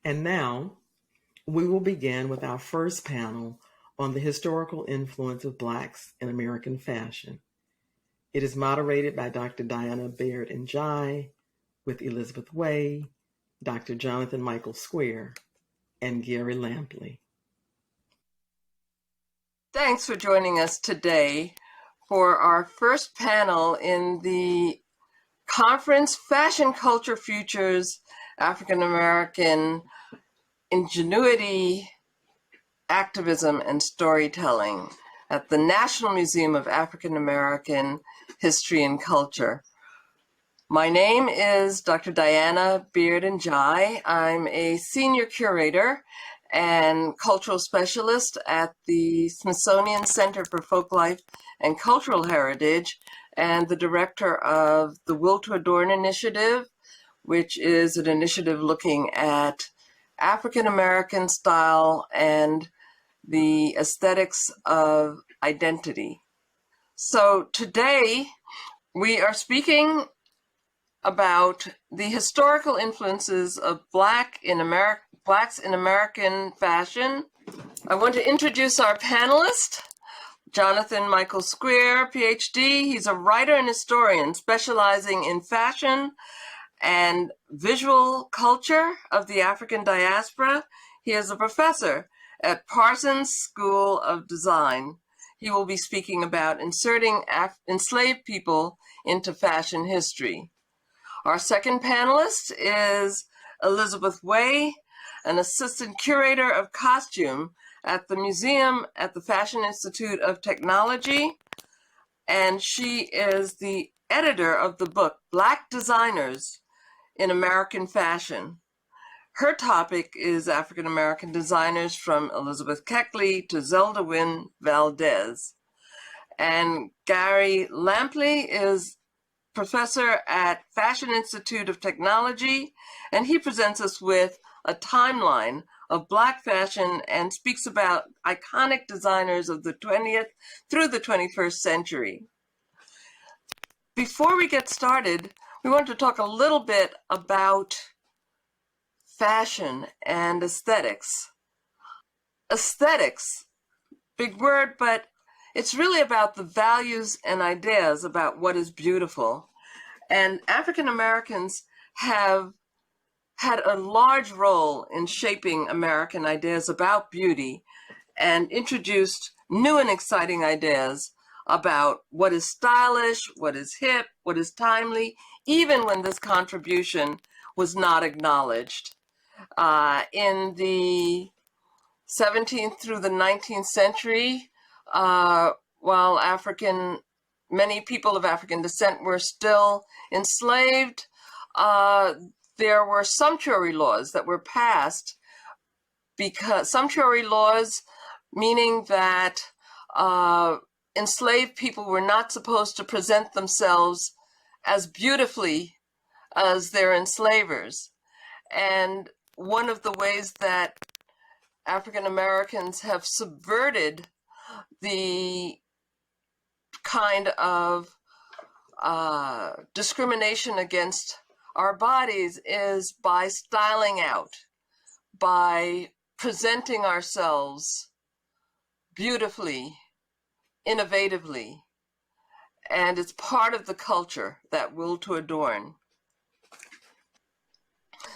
And now we will begin with our first panel on the historical influence of Blacks in American fashion. It is moderated by Dr. Diana Baird and Jai, with Elizabeth Way, Dr. Jonathan Michael Square, and Gary Lampley. Thanks for joining us today for our first panel in the conference Fashion Culture Futures African American Ingenuity, Activism, and Storytelling at the National Museum of African American History and Culture. My name is Dr. Diana Beard and Jai. I'm a senior curator and cultural specialist at the Smithsonian Center for Folklife and Cultural Heritage, and the director of the Will to Adorn Initiative, which is an initiative looking at African American style and the aesthetics of identity. So today we are speaking about the historical influences of Blacks in American fashion. I want to introduce our panelist, Jonathan Michael Square, PhD. He's a writer and historian specializing in fashion and visual culture of the African diaspora. He is a professor at Parsons School of Design. He will be speaking about inserting enslaved people into fashion history. Our second panelist is Elizabeth Way, an assistant curator of costume at the museum at the Fashion Institute of Technology, and she is the editor of the book Black Designers in American Fashion. Her topic is African American designers from Elizabeth Keckley to Zelda Wynne Valdez. And Gary Lampley is professor at Fashion Institute of Technology, and he presents us with a timeline of Black fashion and speaks about iconic designers of the 20th through the 21st century. Before we get started, we want to talk a little bit about fashion and aesthetics. Aesthetics, big word, but it's really about the values and ideas about what is beautiful. And African Americans have had a large role in shaping American ideas about beauty and introduced new and exciting ideas about what is stylish, what is hip, what is timely, even when this contribution was not acknowledged. In the 17th through the 19th century, while many people of African descent were still enslaved, there were sumptuary laws that were passed, because sumptuary laws meaning that enslaved people were not supposed to present themselves as beautifully as their enslavers. And one of the ways that African Americans have subverted the kind of discrimination against our bodies is by styling out, by presenting ourselves beautifully, innovatively, and it's part of the culture, that will to adorn.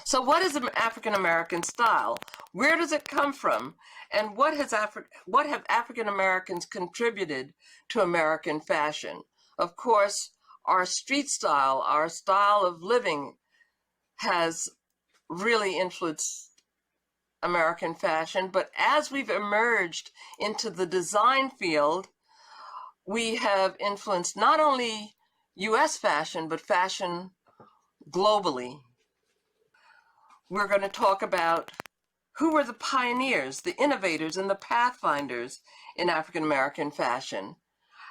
So what is an African American style? Where does it come from? And what have African Americans contributed to American fashion? Of course, our street style, our style of living, has really influenced American fashion. But as we've emerged into the design field, we have influenced not only US fashion, but fashion globally. We're going to talk about who were the pioneers, the innovators, and the pathfinders in African American fashion.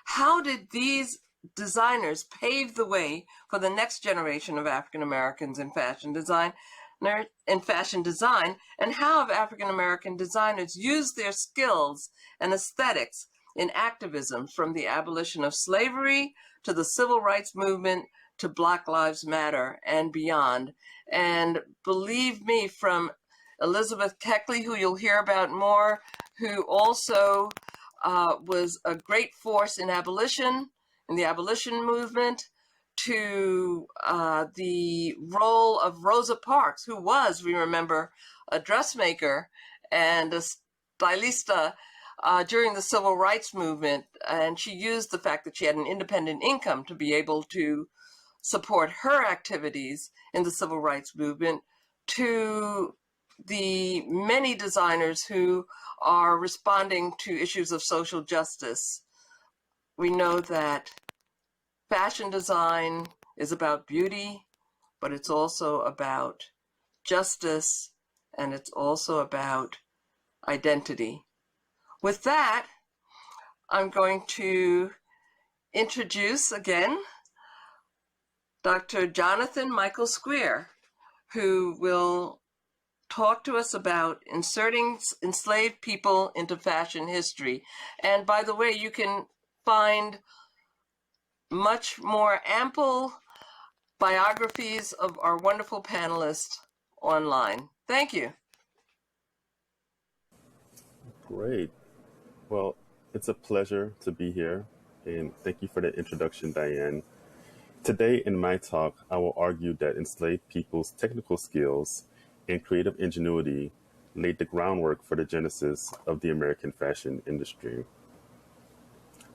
How did these designers pave the way for the next generation of African Americans in fashion design, and how have African American designers used their skills and aesthetics in activism, from the abolition of slavery to the civil rights movement to Black Lives Matter and beyond? And believe me, from Elizabeth Keckley, who you'll hear about more, who also was a great force in abolition, in the abolition movement, to the role of Rosa Parks, who was, we remember, a dressmaker and a stylista during the civil rights movement. And she used the fact that she had an independent income to be able to support her activities in the civil rights movement, to the many designers who are responding to issues of social justice. We know that fashion design is about beauty, but it's also about justice, and it's also about identity. With that, I'm going to introduce again Dr. Jonathan Michael Square, who will talk to us about inserting enslaved people into fashion history. And by the way, you can find much more ample biographies of our wonderful panelists online. Thank you. Great. Well, it's a pleasure to be here, and thank you for the introduction, Diane. Today in my talk, I will argue that enslaved people's technical skills and creative ingenuity laid the groundwork for the genesis of the American fashion industry.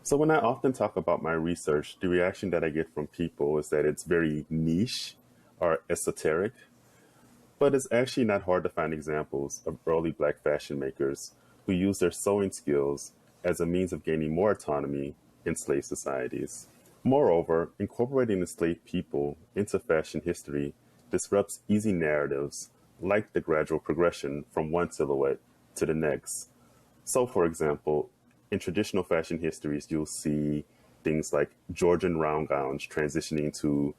So when I often talk about my research, the reaction that I get from people is that it's very niche or esoteric, but it's actually not hard to find examples of early Black fashion makers who used their sewing skills as a means of gaining more autonomy in slave societies. Moreover, incorporating enslaved people into fashion history disrupts easy narratives like the gradual progression from one silhouette to the next. So, for example, in traditional fashion histories, you'll see things like Georgian round gowns transitioning to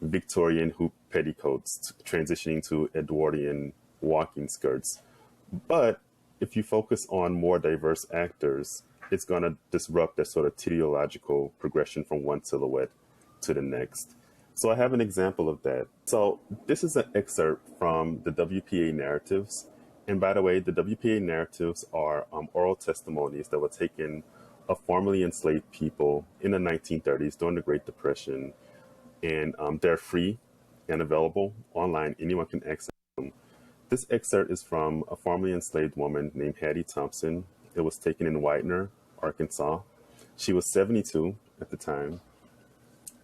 Victorian hoop petticoats, transitioning to Edwardian walking skirts. But if you focus on more diverse actors, it's going to disrupt that sort of teleological progression from one silhouette to the next. So I have an example of that. So this is an excerpt from the WPA narratives. And by the way, the WPA narratives are oral testimonies that were taken of formerly enslaved people in the 1930s during the Great Depression. And they're free and available online. Anyone can access them. This excerpt is from a formerly enslaved woman named Hattie Thompson. It was taken in Whitener, Arkansas. She was 72 at the time.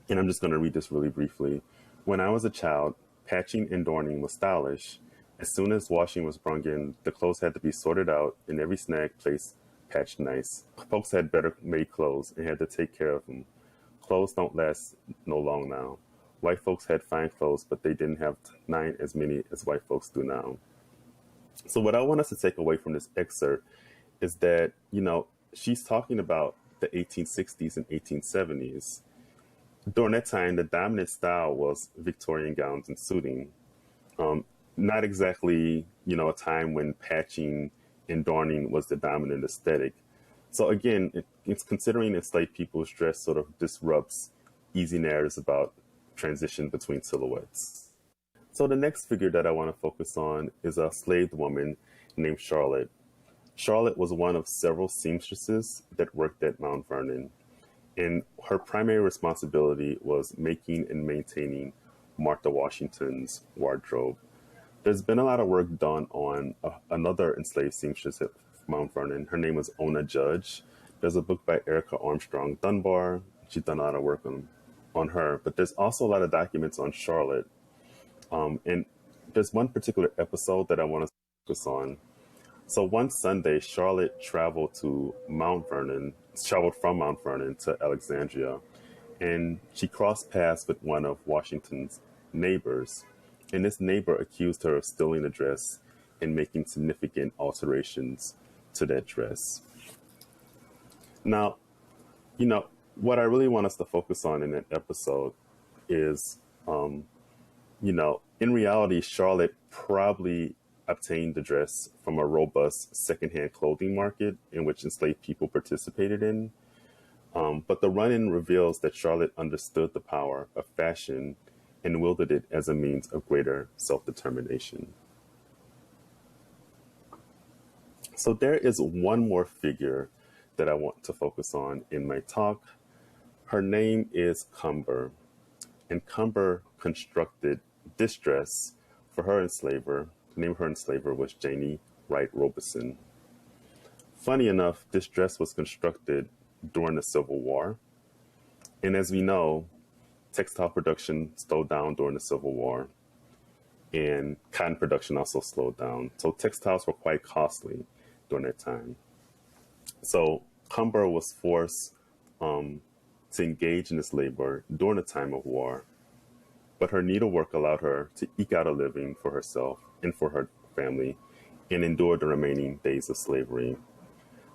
And I'm just going to read this really briefly. When I was a child, patching and darning was stylish. As soon as washing was brung in, the clothes had to be sorted out and every snag place patched nice. Folks had better made clothes and had to take care of them. Clothes don't last no long now. White folks had fine clothes, but they didn't have 9 as many as white folks do now. So what I want us to take away from this excerpt is that, she's talking about the 1860s and 1870s. During that time, the dominant style was Victorian gowns and suiting. Not exactly, a time when patching and darning was the dominant aesthetic. So again, it's considering enslaved people's dress sort of disrupts easy narratives about transition between silhouettes. So the next figure that I want to focus on is a slave woman named Charlotte. Charlotte was one of several seamstresses that worked at Mount Vernon, and her primary responsibility was making and maintaining Martha Washington's wardrobe. There's been a lot of work done on another enslaved seamstress at Mount Vernon. Her name was Ona Judge. There's a book by Erica Armstrong Dunbar. She's done a lot of work on her, but there's also a lot of documents on Charlotte. And there's one particular episode that I want to focus on. So one Sunday, Charlotte traveled from Mount Vernon to Alexandria, and she crossed paths with one of Washington's neighbors. And this neighbor accused her of stealing a dress and making significant alterations to that dress. Now, what I really want us to focus on in that episode is, in reality, Charlotte probably obtained the dress from a robust secondhand clothing market in which enslaved people participated in. But the run-in reveals that Charlotte understood the power of fashion and wielded it as a means of greater self-determination. So there is one more figure that I want to focus on in my talk. Her name is Cumber, and Cumber constructed this dress for her enslaver. The name of her enslaver was Janie Wright Robeson. Funny enough, this dress was constructed during the Civil War. And as we know, textile production slowed down during the Civil War, and cotton production also slowed down. So textiles were quite costly during that time. So Cumber was forced to engage in this labor during the time of war, but her needlework allowed her to eke out a living for herself and for her family and endure the remaining days of slavery.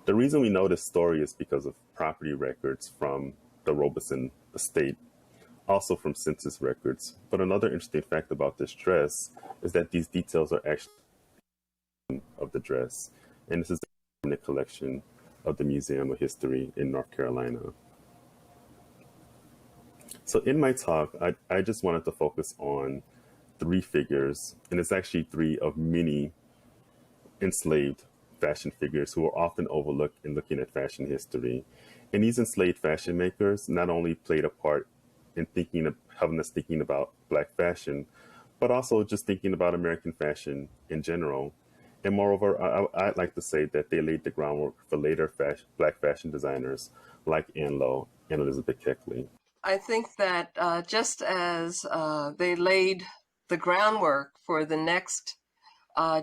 The reason we know this story is because of property records from the Robeson estate, also from census records. But another interesting fact about this dress is that these details are actually of the dress, and this is in the collection of the Museum of History in North Carolina. So in my talk, I just wanted to focus on three figures, and it's actually three of many enslaved fashion figures who are often overlooked in looking at fashion history. And these enslaved fashion makers not only played a part in having us thinking about Black fashion, but also just thinking about American fashion in general. And moreover, I'd like to say that they laid the groundwork for later Black fashion designers like Ann Lowe and Elizabeth Keckley. I think that just as they laid the groundwork for the next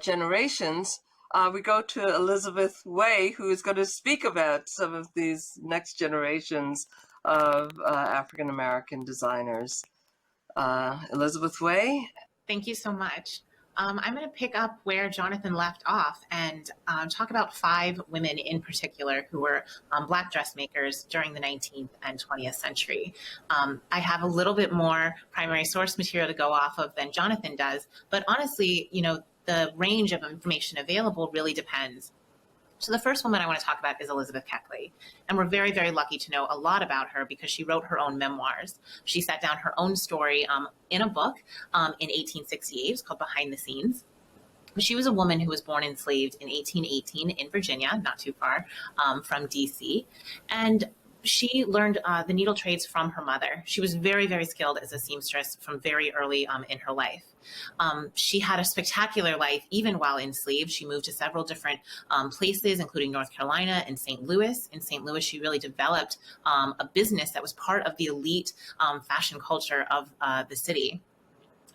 generations, we go to Elizabeth Way, who is going to speak about some of these next generations of African American designers. Elizabeth Way. Thank you so much. I'm going to pick up where Jonathan left off and talk about 5 women in particular who were Black dressmakers during the 19th and 20th century. I have a little bit more primary source material to go off of than Jonathan does, but honestly, the range of information available really depends. So the first woman I want to talk about is Elizabeth Keckley. And we're very, very lucky to know a lot about her because she wrote her own memoirs. She sat down her own story in a book in 1868. It's called Behind the Scenes. She was a woman who was born enslaved in 1818 in Virginia, not too far from DC. And she learned the needle trades from her mother. She was very, very skilled as a seamstress from very early in her life. She had a spectacular life even while enslaved. She moved to several different places, including North Carolina and St. Louis. In St. Louis, she really developed a business that was part of the elite fashion culture of the city.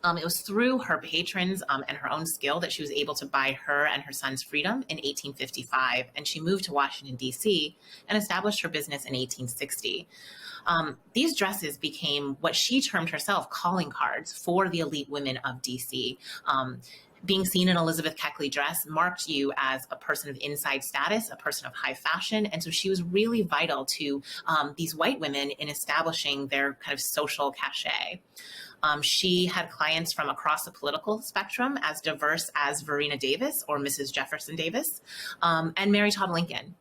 It was through her patrons and her own skill that she was able to buy her and her son's freedom in 1855, and she moved to Washington, D.C. and established her business in 1860. These dresses became what she termed herself calling cards for the elite women of D.C. Being seen in Elizabeth Keckley dress marked you as a person of inside status, a person of high fashion. And so she was really vital to these white women in establishing their kind of social cachet. She had clients from across the political spectrum, as diverse as Verena Davis or Mrs. Jefferson Davis, and Mary Todd Lincoln.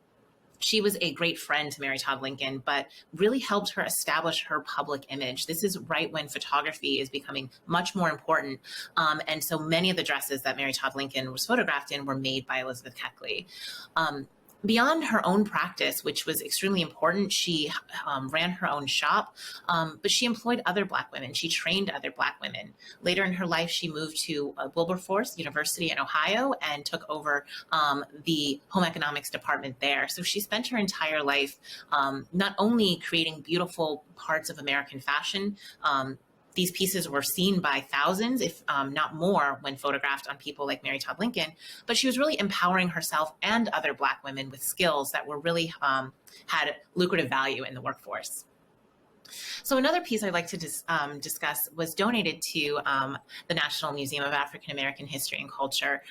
She was a great friend to Mary Todd Lincoln, but really helped her establish her public image. This is right when photography is becoming much more important. And so many of the dresses that Mary Todd Lincoln was photographed in were made by Elizabeth Keckley. Beyond her own practice, which was extremely important, she ran her own shop, but she employed other Black women. She trained other Black women. Later in her life, she moved to Wilberforce University in Ohio and took over the home economics department there. So she spent her entire life not only creating beautiful parts of American fashion. These pieces were seen by thousands, if not more, when photographed on people like Mary Todd Lincoln. But she was really empowering herself and other Black women with skills that were really had lucrative value in the workforce. So another piece I'd like to discuss was donated to the National Museum of African American History and Culture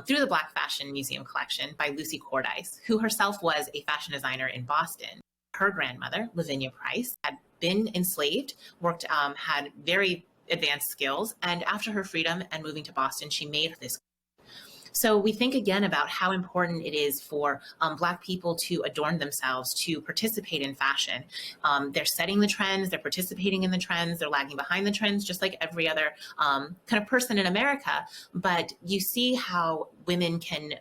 through the Black Fashion Museum collection by Lucy Cordice, who herself was a fashion designer in Boston. Her grandmother, Lavinia Price, had been enslaved, had very advanced skills, and after her freedom and moving to Boston, she made this. So we think again about how important it is for Black people to adorn themselves, to participate in fashion. They're setting the trends, they're participating in the trends, they're lagging behind the trends, just like every other kind of person in America. But you see how women can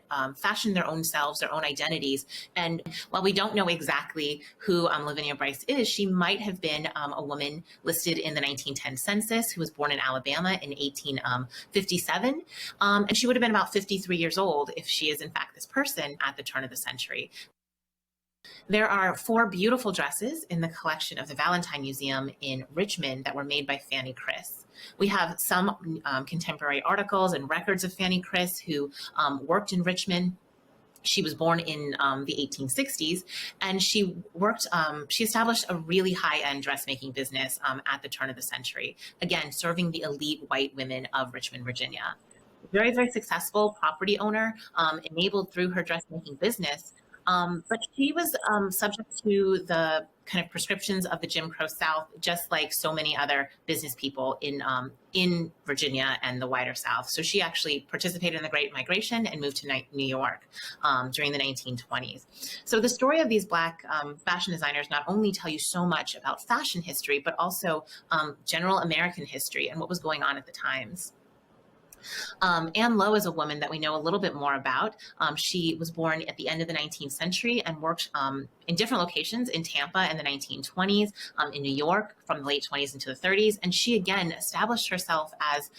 fashion their own selves, their own identities. And while we don't know exactly who Lavinia Bryce is, she might have been a woman listed in the 1910 census who was born in Alabama in 1857. And she would have been about 53 years old if she is in fact this person at the turn of the century. There are 4 beautiful dresses in the collection of the Valentine Museum in Richmond that were made by Fanny Criss. We have some contemporary articles and records of Fanny Criss, who worked in Richmond. She was born in the 1860s, and she established a really high-end dressmaking business at the turn of the century, again, serving the elite white women of Richmond, Virginia. Very, very successful property owner, enabled through her dressmaking business. But she was subject to the kind of prescriptions of the Jim Crow South, just like so many other business people in Virginia and the wider South. So she actually participated in the Great Migration and moved to New York during the 1920s. So the story of these Black fashion designers not only tell you so much about fashion history, but also general American history and what was going on at the times. Anne Lowe is a woman that we know a little bit more about. She was born at the end of the 19th century and worked in different locations in Tampa in the 1920s, in New York from the late 20s into the 30s. And she, again, established herself as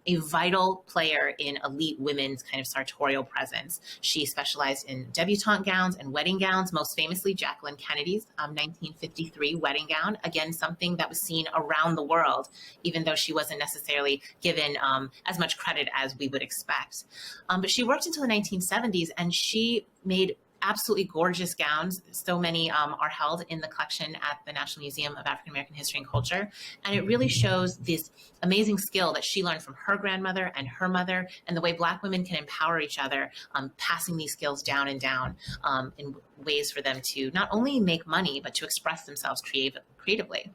a vital player in elite women's kind of sartorial presence. She specialized in debutante gowns and wedding gowns, most famously Jacqueline Kennedy's 1953 wedding gown, again, something that was seen around the world, even though she wasn't necessarily given as much credit as we would expect. But she worked until the 1970s, and she made absolutely gorgeous gowns. So many are held in the collection at the National Museum of African American History and Culture. And it really shows this amazing skill that she learned from her grandmother and her mother, and the way Black women can empower each other, passing these skills down and down in ways for them to not only make money, but to express themselves creatively.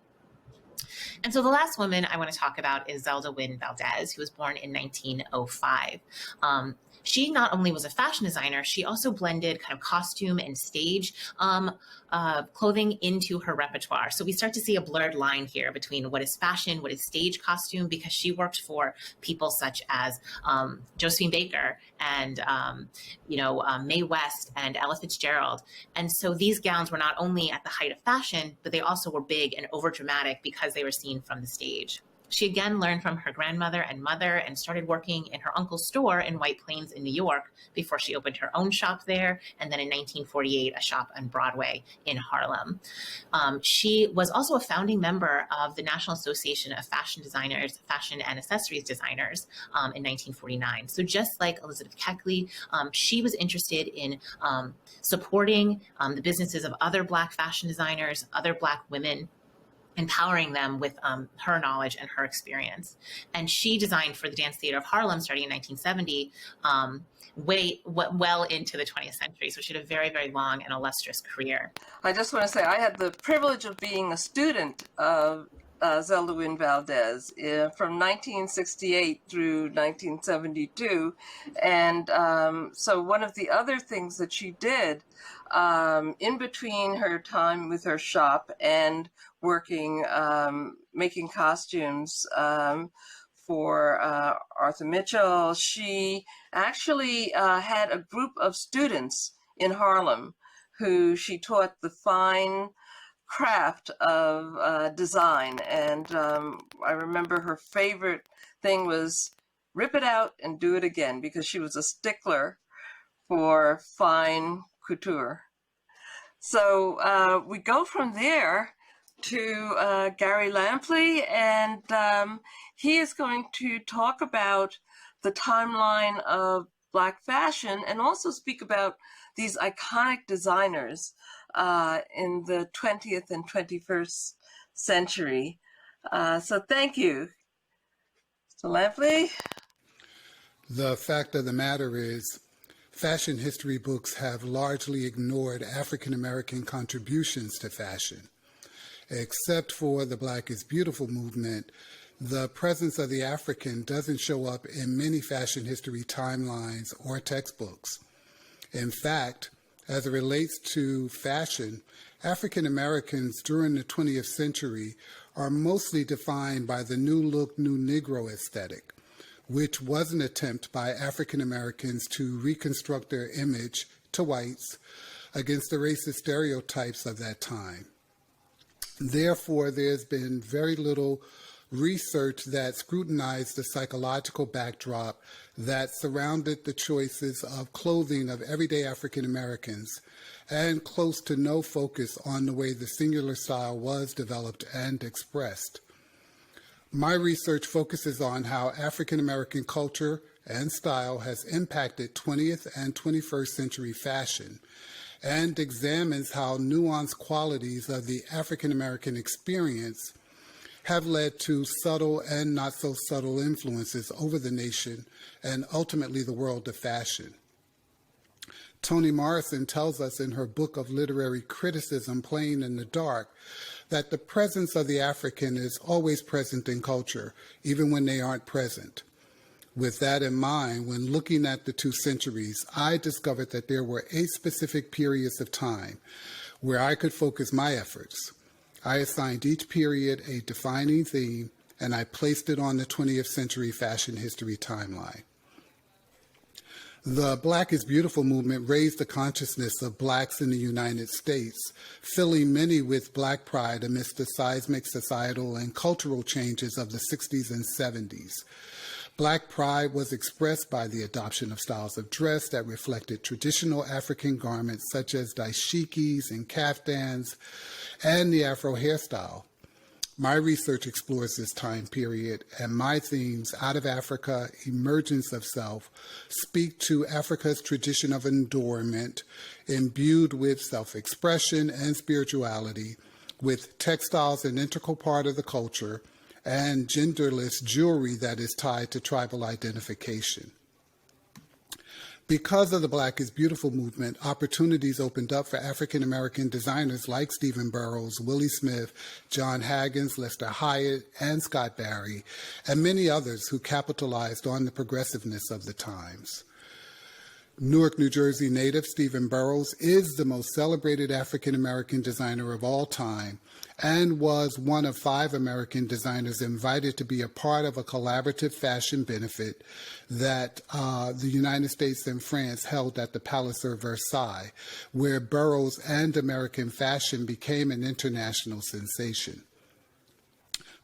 And so the last woman I want to talk about is Zelda Wynne Valdez, who was born in 1905. She not only was a fashion designer, she also blended kind of costume and stage clothing into her repertoire. So we start to see a blurred line here between what is fashion, what is stage costume, because she worked for people such as Josephine Baker and Mae West and Ella Fitzgerald. And so these gowns were not only at the height of fashion, but they also were big and overdramatic because they were seen from the stage. She again learned from her grandmother and mother and started working in her uncle's store in White Plains in New York before she opened her own shop there. And then in 1948, a shop on Broadway in Harlem. She was also a founding member of the National Association of Fashion Designers, Fashion and Accessories Designers in 1949. So just like Elizabeth Keckley, she was interested in supporting the businesses of other Black fashion designers, other Black women, empowering them with her knowledge and her experience. And she designed for the Dance Theater of Harlem starting in 1970, well into the 20th century. So she had a very, very long and illustrious career. I just want to say I had the privilege of being a student of Zelda Wynne Valdez from 1968 through 1972. And so one of the other things that she did in between her time with her shop and working, making costumes for Arthur Mitchell, she actually had a group of students in Harlem who she taught the fine craft of design. And I remember her favorite thing was rip it out and do it again, because she was a stickler for fine couture. So we go from there to Gary Lampley, and he is going to talk about the timeline of Black fashion and also speak about these iconic designers in the 20th and 21st century. So thank you. So Lampley? The fact of the matter is, fashion history books have largely ignored African American contributions to fashion. Except for the Black is Beautiful movement, the presence of the African doesn't show up in many fashion history timelines or textbooks. In fact, as it relates to fashion, African Americans during the 20th century are mostly defined by the New Look, New Negro aesthetic, which was an attempt by African Americans to reconstruct their image to whites against the racist stereotypes of that time. Therefore, there's been very little research that scrutinized the psychological backdrop that surrounded the choices of clothing of everyday African Americans, and close to no focus on the way the singular style was developed and expressed. My research focuses on how African American culture and style has impacted 20th and 21st century fashion, and examines how nuanced qualities of the African American experience have led to subtle and not so subtle influences over the nation and ultimately the world of fashion. Toni Morrison tells us in her book of literary criticism, Playing in the Dark, that the presence of the African is always present in culture, even when they aren't present. With that in mind, when looking at the 2 centuries, I discovered that there were 8 specific periods of time where I could focus my efforts. I assigned each period a defining theme, and I placed it on the 20th century fashion history timeline. The Black is Beautiful movement raised the consciousness of Blacks in the United States, filling many with Black pride amidst the seismic societal and cultural changes of the 60s and 70s. Black pride was expressed by the adoption of styles of dress that reflected traditional African garments such as dashikis and kaftans, and the Afro hairstyle. My research explores this time period, and my themes, Out of Africa, Emergence of Self, speak to Africa's tradition of adornment, imbued with self-expression and spirituality, with textiles an integral part of the culture, and genderless jewelry that is tied to tribal identification. Because of the Black is Beautiful movement, opportunities opened up for African American designers like Stephen Burrows, Willie Smith, John Haggins, Lester Hyatt, and Scott Barry, and many others who capitalized on the progressiveness of the times. Newark, New Jersey native Stephen Burrows is the most celebrated African American designer of all time, and was one of 5 American designers invited to be a part of a collaborative fashion benefit that the United States and France held at the Palace of Versailles, where Burrows and American fashion became an international sensation.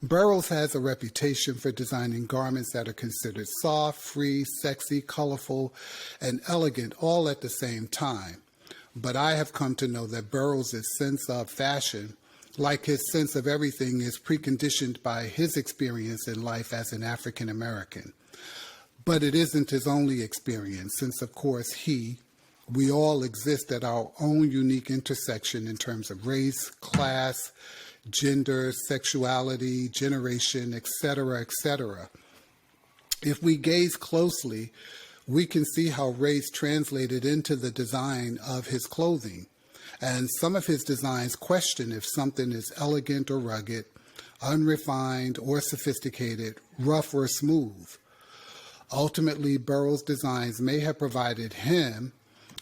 Burrows has a reputation for designing garments that are considered soft, free, sexy, colorful, and elegant all at the same time. But I have come to know that Burrows' sense of fashion, like his sense of everything, is preconditioned by his experience in life as an African American. But it isn't his only experience, since of course we all exist at our own unique intersection in terms of race, class, gender, sexuality, generation, etc., etc. If we gaze closely, we can see how race translated into the design of his clothing. And some of his designs question if something is elegant or rugged, unrefined or sophisticated, rough or smooth. Ultimately, Burrows' designs may have provided him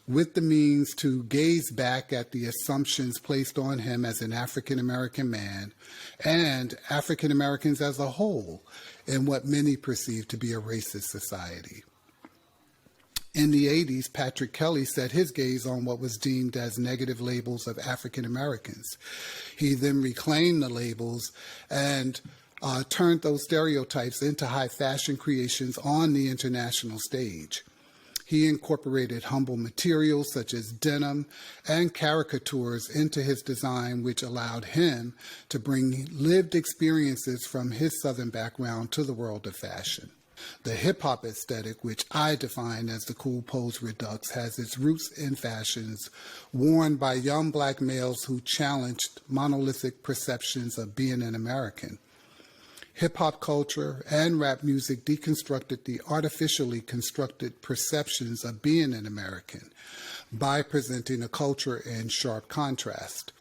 with the means to gaze back at the assumptions placed on him as an African American man and African Americans as a whole in what many perceive to be a racist society. In the 80s, Patrick Kelly set his gaze on what was deemed as negative labels of African Americans. He then reclaimed the labels and turned those stereotypes into high fashion creations on the international stage. He incorporated humble materials such as denim and caricatures into his design, which allowed him to bring lived experiences from his Southern background to the world of fashion. The hip-hop aesthetic, which I define as the cool pose redux, has its roots in fashions worn by young Black males who challenged monolithic perceptions of being an American. Hip-hop culture and rap music deconstructed the artificially constructed perceptions of being an American by presenting a culture in sharp contrast.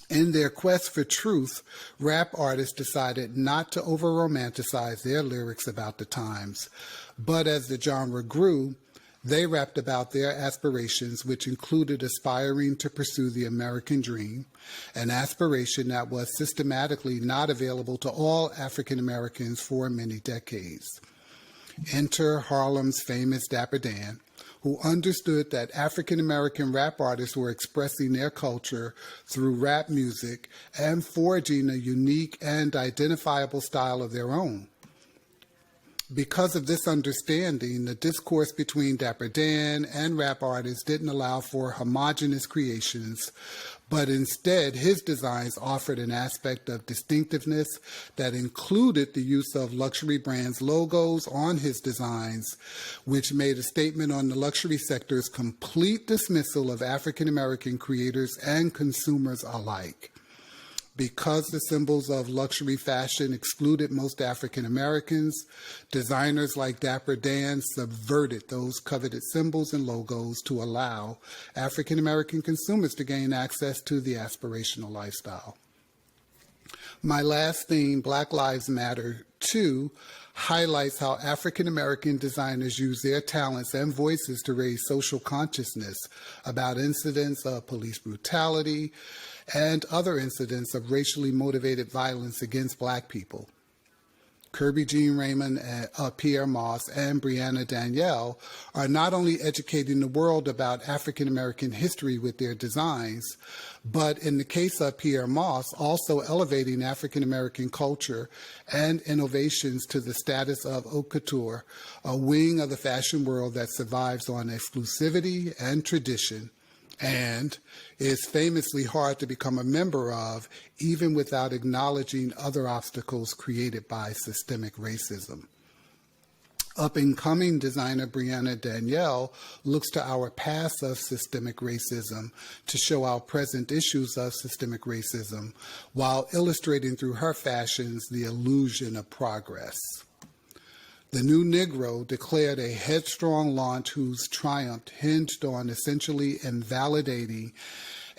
In their quest for truth, rap artists decided not to over-romanticize their lyrics about the times, but as the genre grew, they rapped about their aspirations, which included aspiring to pursue the American dream, an aspiration that was systematically not available to all African Americans for many decades. Enter Harlem's famous Dapper Dan, who understood that African American rap artists were expressing their culture through rap music and forging a unique and identifiable style of their own. Because of this understanding, the discourse between Dapper Dan and rap artists didn't allow for homogeneous creations, but instead his designs offered an aspect of distinctiveness that included the use of luxury brands' logos on his designs, which made a statement on the luxury sector's complete dismissal of African American creators and consumers alike. Because the symbols of luxury fashion excluded most African Americans, designers like Dapper Dan subverted those coveted symbols and logos to allow African American consumers to gain access to the aspirational lifestyle. My last theme, Black Lives Matter 2, highlights how African American designers use their talents and voices to raise social consciousness about incidents of police brutality and other incidents of racially motivated violence against Black people. Kirby Jean Raymond, Pierre Moss, and Brianna Danielle are not only educating the world about African American history with their designs, but in the case of Pierre Moss, also elevating African American culture and innovations to the status of haute couture, a wing of the fashion world that survives on exclusivity and tradition, and is famously hard to become a member of, even without acknowledging other obstacles created by systemic racism. Up-and-coming designer Brianna Danielle looks to our past of systemic racism to show our present issues of systemic racism, while illustrating through her fashions the illusion of progress. The New Negro declared a headstrong launch whose triumph hinged on essentially invalidating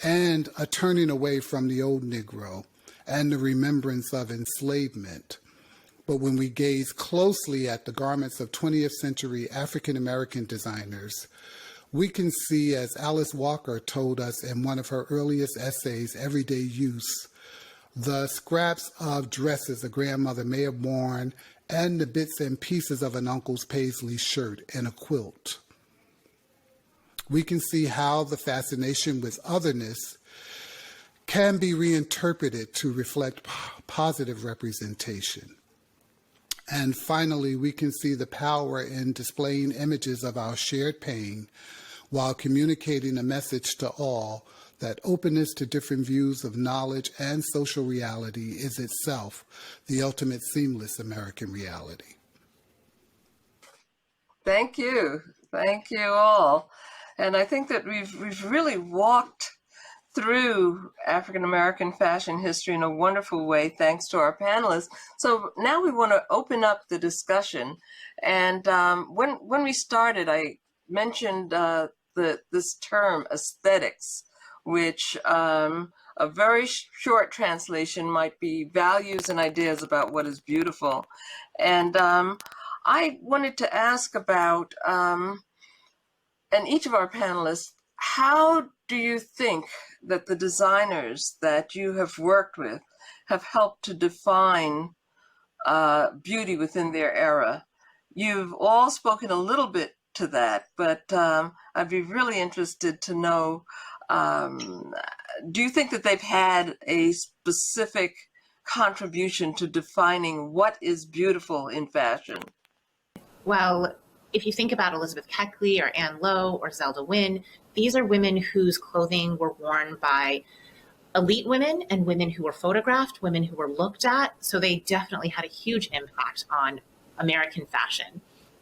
and a turning away from the old Negro and the remembrance of enslavement. But when we gaze closely at the garments of 20th century African American designers, we can see, as Alice Walker told us in one of her earliest essays, Everyday Use, the scraps of dresses a grandmother may have worn and the bits and pieces of an uncle's paisley shirt and a quilt. We can see how the fascination with otherness can be reinterpreted to reflect positive representation. And finally, we can see the power in displaying images of our shared pain while communicating a message to all that openness to different views of knowledge and social reality is itself the ultimate seamless American reality. Thank you. Thank you all. And I think that we've really walked through African American fashion history in a wonderful way, thanks to our panelists. So now we want to open up the discussion. And when we started, I mentioned this term aesthetics, which a very short translation might be values and ideas about what is beautiful. And I wanted to ask about, and each of our panelists, how do you think that the designers that you have worked with have helped to define beauty within their era? You've all spoken a little bit to that, but I'd be really interested to know, do you think that they've had a specific contribution to defining what is beautiful in fashion? Well, if you think about Elizabeth Keckley or Anne Lowe or Zelda Wynn, these are women whose clothing were worn by elite women and women who were photographed, women who were looked at. So they definitely had a huge impact on American fashion.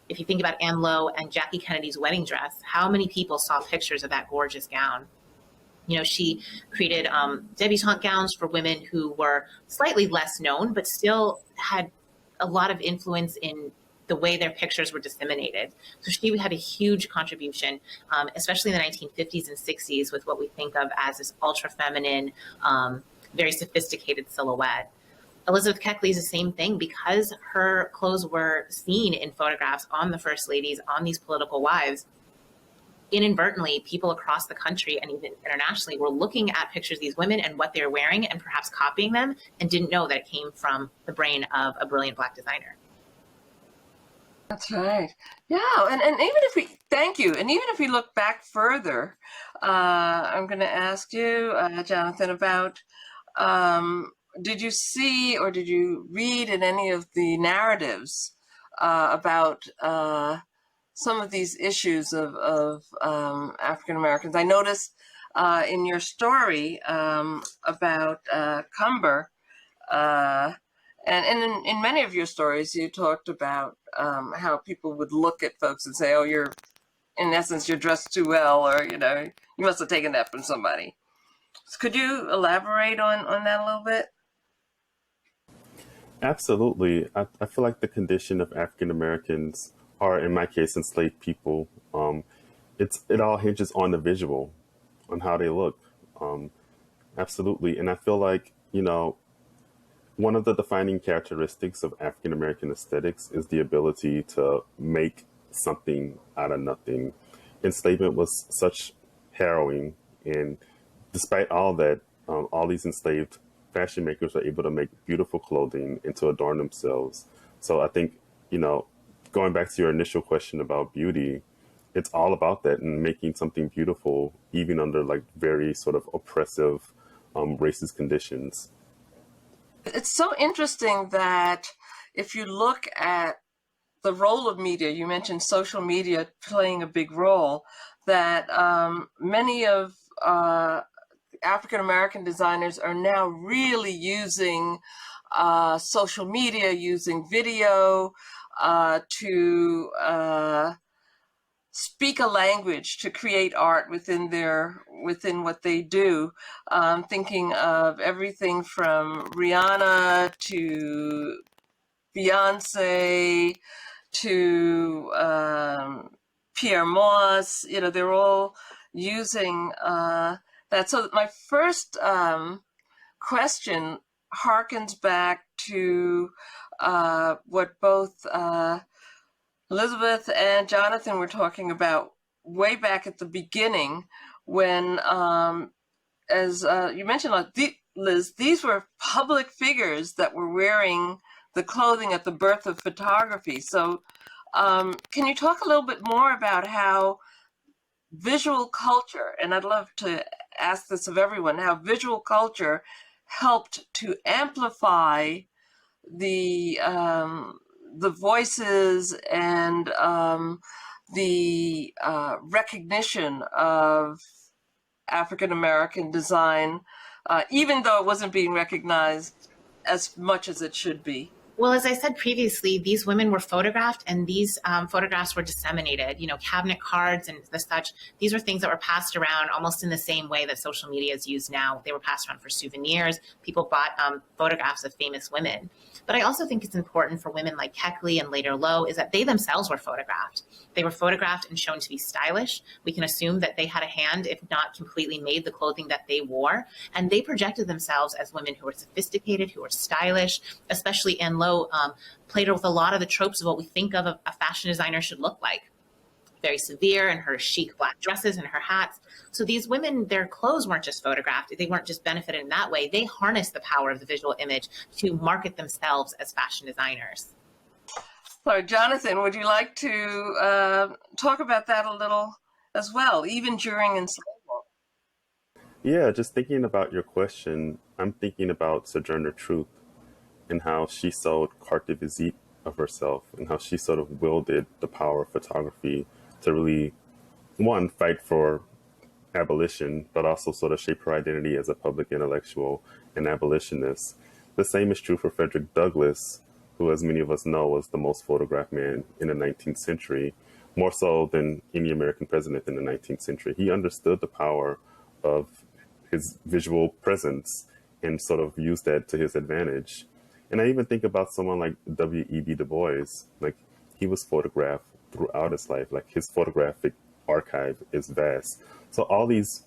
If you think about Anne Lowe and Jackie Kennedy's wedding dress, how many people saw pictures of that gorgeous gown? You know, she created debutante gowns for women who were slightly less known, but still had a lot of influence in the way their pictures were disseminated. So she had a huge contribution, especially in the 1950s and 60s, with what we think of as this ultra feminine, very sophisticated silhouette. Elizabeth Keckley is the same thing, because her clothes were seen in photographs on the first ladies, on these political wives. Inadvertently, people across the country and even internationally were looking at pictures of these women and what they were wearing and perhaps copying them, and didn't know that it came from the brain of a brilliant Black designer. That's right. Yeah, and even if we, thank you, and even if we look back further, I'm going to ask you, Jonathan, about did you see or did you read in any of the narratives about some of these issues of African Americans? I noticed in your story about Cumber, and in many of your stories, you talked about how people would look at folks and say, "Oh, you're, in essence, you're dressed too well," or you must have taken that from somebody. So could you elaborate on that a little bit? Absolutely. I feel like the condition of African Americans, or in my case, enslaved people, it all hinges on the visual, on how they look. Um, Absolutely. And I feel like, one of the defining characteristics of African American aesthetics is the ability to make something out of nothing. Enslavement was such harrowing, and despite all that, all these enslaved fashion makers were able to make beautiful clothing and to adorn themselves. So I think, you know, going back to your initial question about beauty, it's all about that and making something beautiful, even under like very sort of oppressive racist conditions. It's so interesting that if you look at the role of media, you mentioned social media playing a big role, that many of African American designers are now really using social media, using video to speak a language, to create art within what they do. Thinking of everything from Rihanna to Beyonce to Pierre Moss, they're all using that. So my first question harkens back to what both Elizabeth and Jonathan were talking about way back at the beginning when, as you mentioned, Liz, these were public figures that were wearing the clothing at the birth of photography. So can you talk a little bit more about how visual culture, and I'd love to ask this of everyone, how visual culture helped to amplify the voices and the recognition of African American design, even though it wasn't being recognized as much as it should be? Well, as I said previously, these women were photographed and these photographs were disseminated, cabinet cards and the such. These were things that were passed around almost in the same way that social media is used now. They were passed around for souvenirs. People bought photographs of famous women. But I also think it's important for women like Keckley and later Lowe is that they themselves were photographed. They were photographed and shown to be stylish. We can assume that they had a hand, if not completely made the clothing that they wore. And they projected themselves as women who were sophisticated, who were stylish, especially Anne Lowe played with a lot of the tropes of what we think of a fashion designer should look like. Very severe in her chic black dresses and her hats. So these women, their clothes weren't just photographed. They weren't just benefited in that way. They harnessed the power of the visual image to market themselves as fashion designers. So Jonathan, would you like to talk about that a little as well, even during enslavement? Yeah, just thinking about your question, I'm thinking about Sojourner Truth and how she sold carte de visite of herself and how she sort of wielded the power of photography to really, one, fight for abolition, but also sort of shape her identity as a public intellectual and abolitionist. The same is true for Frederick Douglass, who, as many of us know, was the most photographed man in the 19th century, more so than any American president in the 19th century. He understood the power of his visual presence and sort of used that to his advantage. And I even think about someone like W.E.B. Du Bois. Like, he was photographed throughout his life. Like, his photographic archive is vast. So all these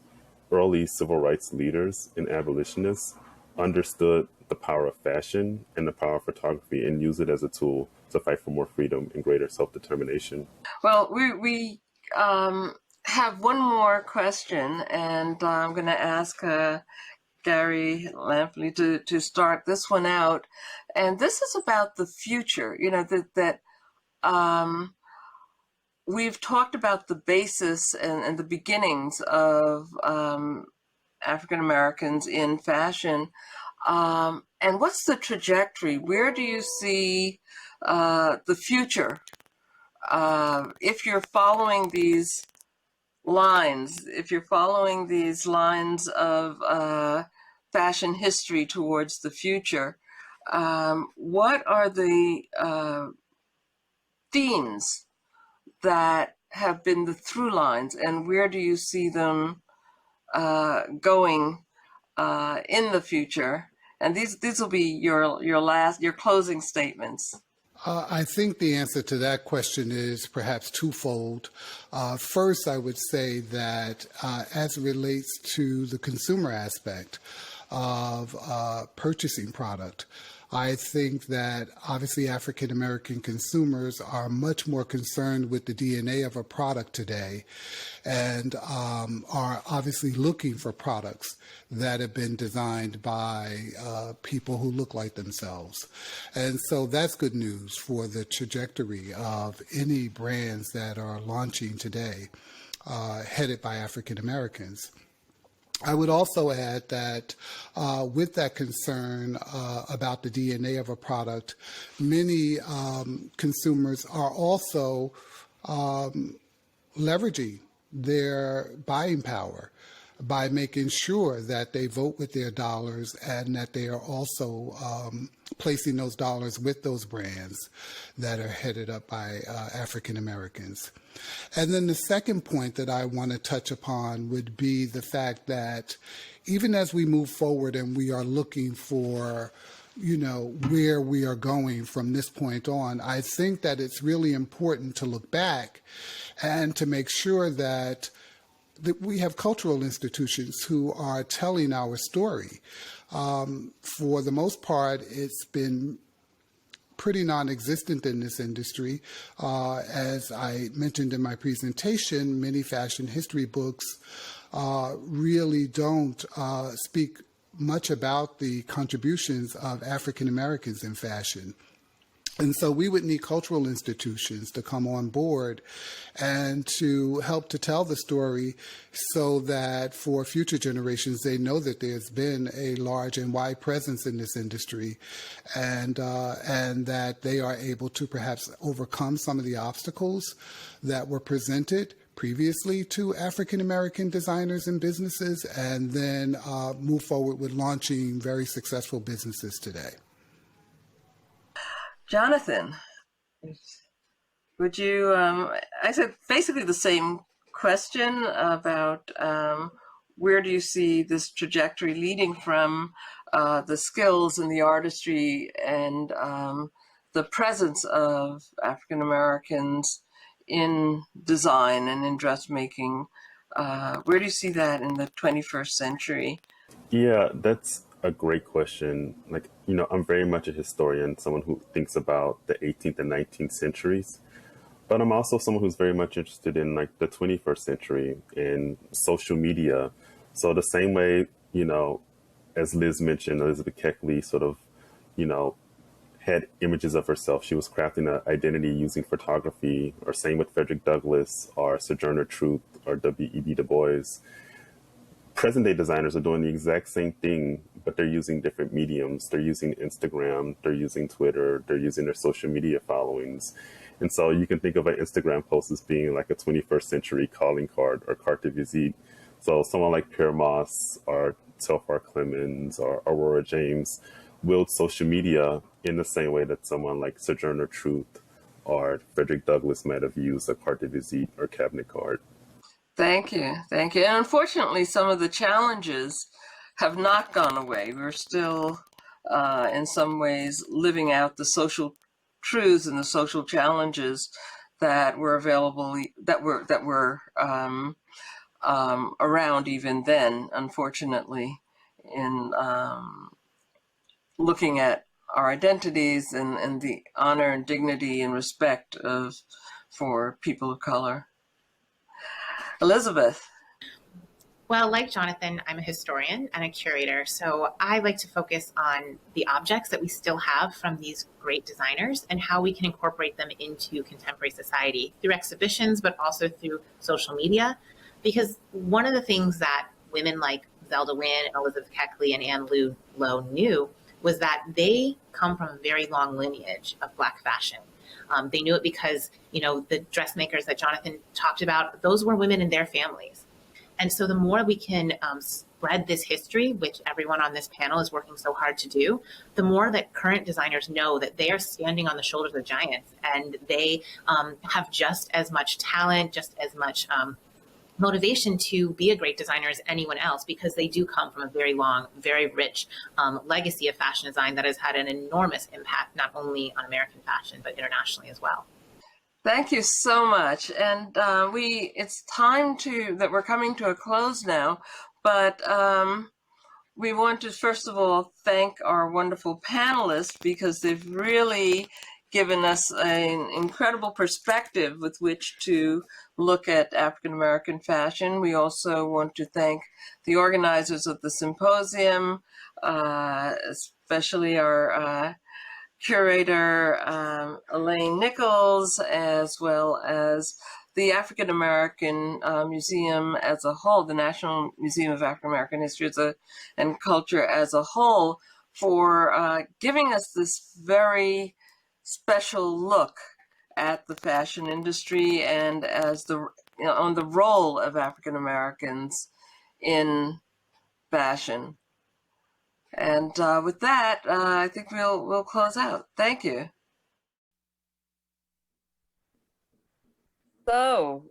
early civil rights leaders and abolitionists understood the power of fashion and the power of photography and used it as a tool to fight for more freedom and greater self-determination. Well, we have one more question, and I'm going to ask Gary Lampley to start this one out. And this is about the future, that we've talked about the basis and the beginnings of African Americans in fashion. And what's the trajectory? Where do you see the future? If you're following these lines, of fashion history towards the future, what are the themes that have been the through lines, and where do you see them going in the future? And these will be your closing statements. I think the answer to that question is perhaps twofold. First, I would say that as it relates to the consumer aspect of purchasing product, I think that obviously African American consumers are much more concerned with the DNA of a product today and are obviously looking for products that have been designed by people who look like themselves. And so that's good news for the trajectory of any brands that are launching today headed by African Americans. I would also add that with that concern about the DNA of a product, many consumers are also leveraging their buying power by making sure that they vote with their dollars and that they are also placing those dollars with those brands that are headed up by African Americans. And then the second point that I want to touch upon would be the fact that even as we move forward and we are looking for where we are going from this point on, I think that it's really important to look back and to make sure that we have cultural institutions who are telling our story. For the most part, it's been pretty non-existent in this industry. As I mentioned in my presentation, many fashion history books really don't speak much about the contributions of African Americans in fashion. And so we would need cultural institutions to come on board and to help to tell the story so that for future generations, they know that there's been a large and wide presence in this industry and that they are able to perhaps overcome some of the obstacles that were presented previously to African American designers and businesses, and then move forward with launching very successful businesses today. Jonathan, would you, I said basically the same question about where do you see this trajectory leading from the skills and the artistry and the presence of African Americans in design and in dressmaking. Where do you see that in the 21st century? Yeah, that's a great question. I'm very much a historian, someone who thinks about the 18th and 19th centuries. But I'm also someone who's very much interested in the 21st century and social media. So the same way, as Liz mentioned, Elizabeth Keckley sort of, had images of herself. She was crafting an identity using photography, or same with Frederick Douglass or Sojourner Truth or W.E.B. Du Bois. Present day designers are doing the exact same thing, but they're using different mediums. They're using Instagram, they're using Twitter, they're using their social media followings. And so you can think of an Instagram post as being like a 21st century calling card or carte de visite. So someone like Pierre Moss or Telfar Clemens or Aurora James wield social media in the same way that someone like Sojourner Truth or Frederick Douglass might have used a carte de visite or cabinet card. Thank you. Thank you. And unfortunately, some of the challenges have not gone away. We're still, in some ways, living out the social truths and the social challenges that were available, that were around even then, unfortunately, in looking at our identities and the honor and dignity and respect for people of color. Elizabeth. Well, like Jonathan, I'm a historian and a curator, so I like to focus on the objects that we still have from these great designers and how we can incorporate them into contemporary society through exhibitions, but also through social media. Because one of the things that women like Zelda Wynn, Elizabeth Keckley, and Anne Lowe knew was that they come from a very long lineage of Black fashion. They knew it because, the dressmakers that Jonathan talked about, those were women in their families. And so the more we can spread this history, which everyone on this panel is working so hard to do, the more that current designers know that they are standing on the shoulders of giants, and they have just as much talent, just as much motivation to be a great designer as anyone else, because they do come from a very long, very rich legacy of fashion design that has had an enormous impact, not only on American fashion, but internationally as well. Thank you so much. And it's time that we're coming to a close now, but we want to first of all thank our wonderful panelists, because they've really given us an incredible perspective with which to look at African American fashion. We also want to thank the organizers of the symposium, especially our curator Elaine Nichols, as well as the African American Museum as a whole, the National Museum of African American History and Culture as a whole, for giving us this very special look at the fashion industry and on the role of African Americans in fashion. And with that, I think we'll close out. Thank you. So,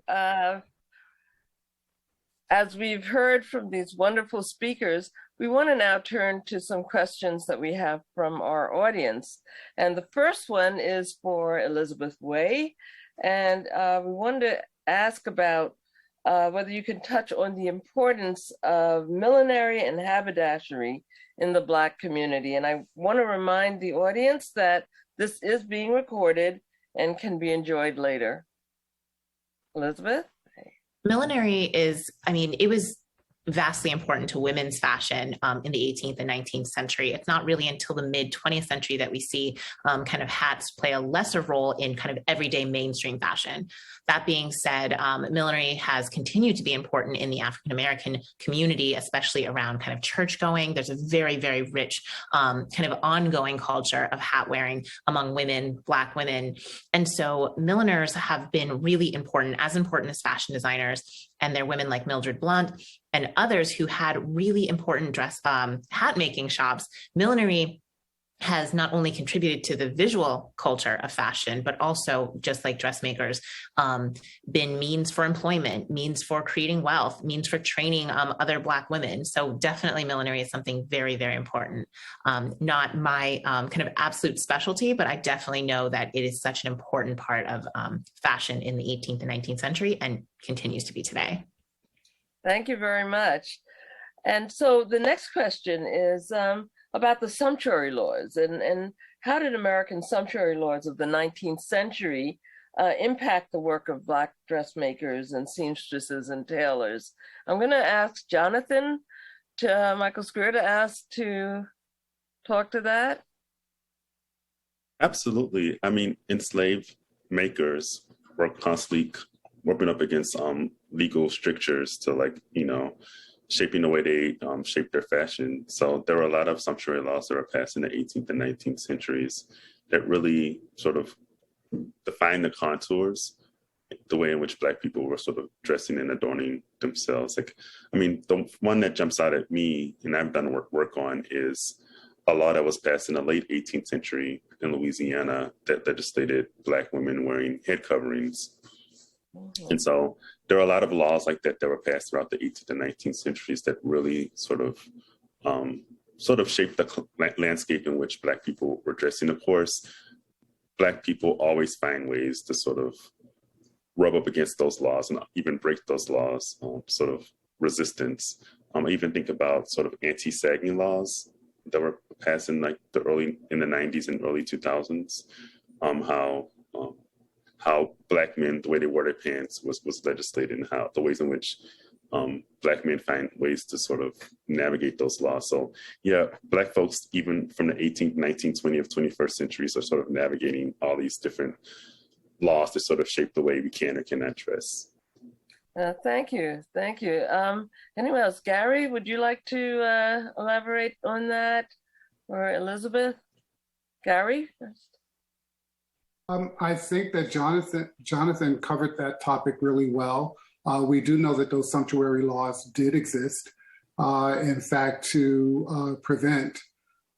as we've heard from these wonderful speakers, we want to now turn to some questions that we have from our audience. And the first one is for Elizabeth Way. And we wanted to ask about whether you can touch on the importance of millinery and haberdashery in the Black community. And I want to remind the audience that this is being recorded and can be enjoyed later. Elizabeth? Millinery it was vastly important to women's fashion in the 18th and 19th century. It's not really until the mid 20th century that we see kind of hats play a lesser role in kind of everyday mainstream fashion. That being said, millinery has continued to be important in the African American community, especially around kind of church going. There's a very, very rich kind of ongoing culture of hat wearing among women, Black women. And so milliners have been really important as fashion designers. And they're women like Mildred Blount and others who had really important hat making shops. Millinery has not only contributed to the visual culture of fashion, but also, just like dressmakers, been means for employment, means for creating wealth, means for training other Black women. So definitely millinery is something very, very important. Not my kind of absolute specialty, but I definitely know that it is such an important part of fashion in the 18th and 19th century and continues to be today. Thank you very much. And so the next question is about the sumptuary laws and how did American sumptuary laws of the 19th century impact the work of Black dressmakers and seamstresses and tailors? I'm going to ask Jonathan Michael Screer to talk to that. Absolutely. I mean, enslaved makers were constantly working up against legal strictures to shaping the way they shape their fashion. So there were a lot of sumptuary laws that were passed in the 18th and 19th centuries that really sort of defined the contours, the way in which Black people were sort of dressing and adorning themselves. The one that jumps out at me, and I've done work on, is a law that was passed in the late 18th century in Louisiana that legislated Black women wearing head coverings. Mm-hmm. And so there are a lot of laws like that were passed throughout the 18th and 19th centuries that really sort of shaped the landscape in which Black people were dressing. Of course, Black people always find ways to sort of rub up against those laws and even break those laws, sort of resistance. I even think about sort of anti-sagging laws that were passed in the 90s and early 2000s, how Black men, the way they wore their pants was legislated, and how the ways in which Black men find ways to sort of navigate those laws. So yeah, Black folks, even from the 18th, 19th, 20th, 21st centuries, are sort of navigating all these different laws to sort of shape the way we can or cannot dress. Thank you. Anyone else? Gary, would you like to elaborate on that? Or Elizabeth? Gary? I think that Jonathan covered that topic really well. We do know that those sumptuary laws did exist, in fact, to prevent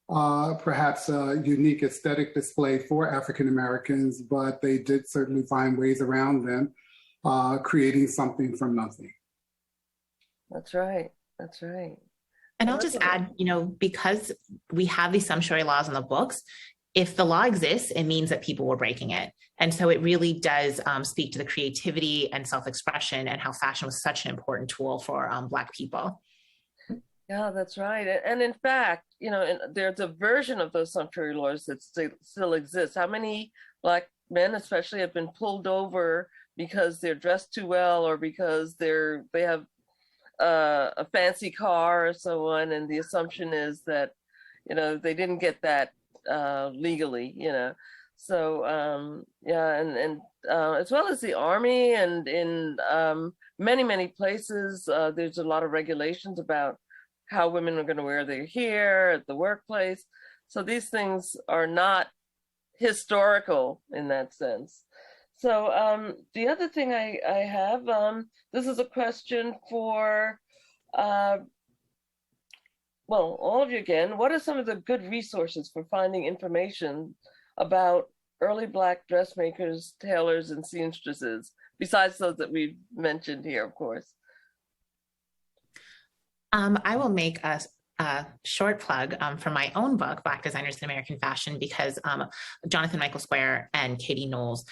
perhaps a unique aesthetic display for African Americans, but they did certainly find ways around them, creating something from nothing. That's right. And I'll just add, because we have these sumptuary laws in the books, if the law exists, it means that people were breaking it. And so it really does speak to the creativity and self-expression and how fashion was such an important tool for Black people. Yeah, that's right. And in fact, there's a version of those sumptuary laws that still exists. How many Black men especially have been pulled over because they're dressed too well or because they have a fancy car or so on, and the assumption is that they didn't get that legally, so and as well as the Army and in many places there's a lot of regulations about how women are going to wear their hair at the workplace, so these things are not historical in that sense. So the other thing I have, this is a question for, all of you again. What are some of the good resources for finding information about early Black dressmakers, tailors, and seamstresses, besides those that we've mentioned here, of course? I will make a short plug for my own book, Black Designers in American Fashion, because Jonathan Michael Square and Katie Knowles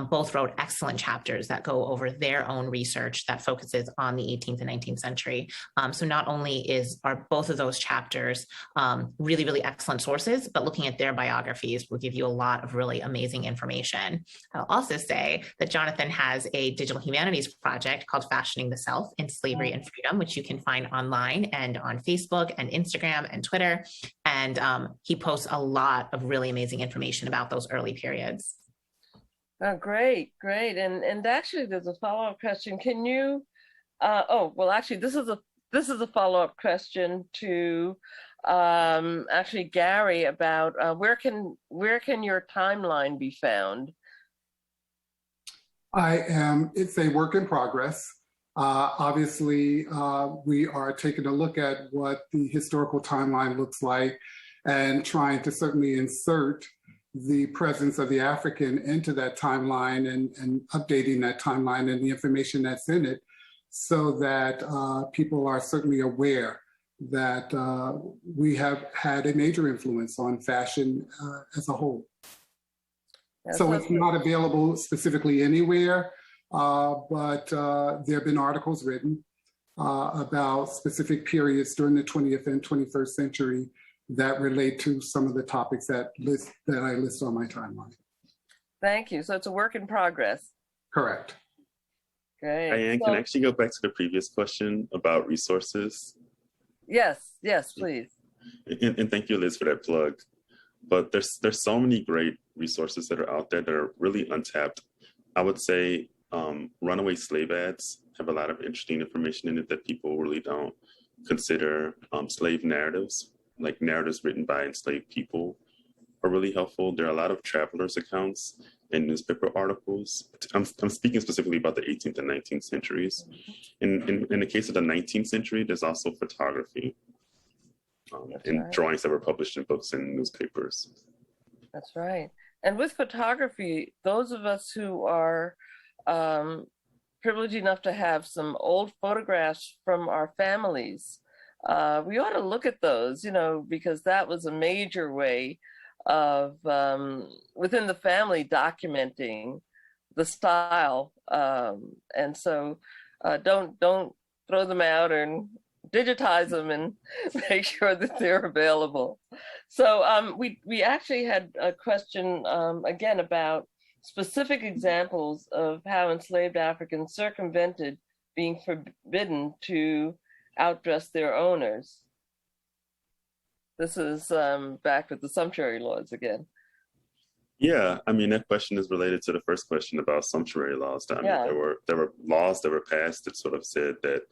both wrote excellent chapters that go over their own research that focuses on the 18th and 19th century. So not only are both of those chapters really, really excellent sources, but looking at their biographies will give you a lot of really amazing information. I'll also say that Jonathan has a digital humanities project called Fashioning the Self in Slavery and Freedom, which you can find online and on Facebook and Instagram and Twitter. And he posts a lot of really amazing information about those early periods. Oh, great. And actually there's a follow-up question. Can you, actually this is a follow-up question to actually Gary about where can your timeline be found? It's a work in progress. Obviously, we are taking a look at what the historical timeline looks like and trying to certainly insert the presence of the African into that timeline and updating that timeline and the information that's in it so that people are certainly aware that we have had a major influence on fashion as a whole. So it's not available specifically anywhere. But there have been articles written about specific periods during the 20th and 21st century that relate to some of the topics that I list on my timeline. Thank you. So it's a work in progress. Correct. Great. Diane, can I actually go back to the previous question about resources? Yes, please. And thank you, Liz, for that plug. But there's so many great resources that are out there that are really untapped. I would say runaway slave ads have a lot of interesting information in it that people really don't consider. Slave narratives, like narratives written by enslaved people, are really helpful. There are a lot of travelers' accounts and newspaper articles. I'm speaking specifically about the 18th and 19th centuries. In the case of the 19th century, there's also photography and drawings that were published in books and newspapers. That's right. And with photography, those of us who are privileged enough to have some old photographs from our families, we ought to look at those, because that was a major way of within the family documenting the style, and so don't throw them out and digitize them and make sure that they're available. So we actually had a question again about specific examples of how enslaved Africans circumvented being forbidden to outdress their owners. This is back with the sumptuary laws again. Yeah, I mean that question is related to the first question about sumptuary laws. I mean, Yeah. there were laws that were passed that sort of said that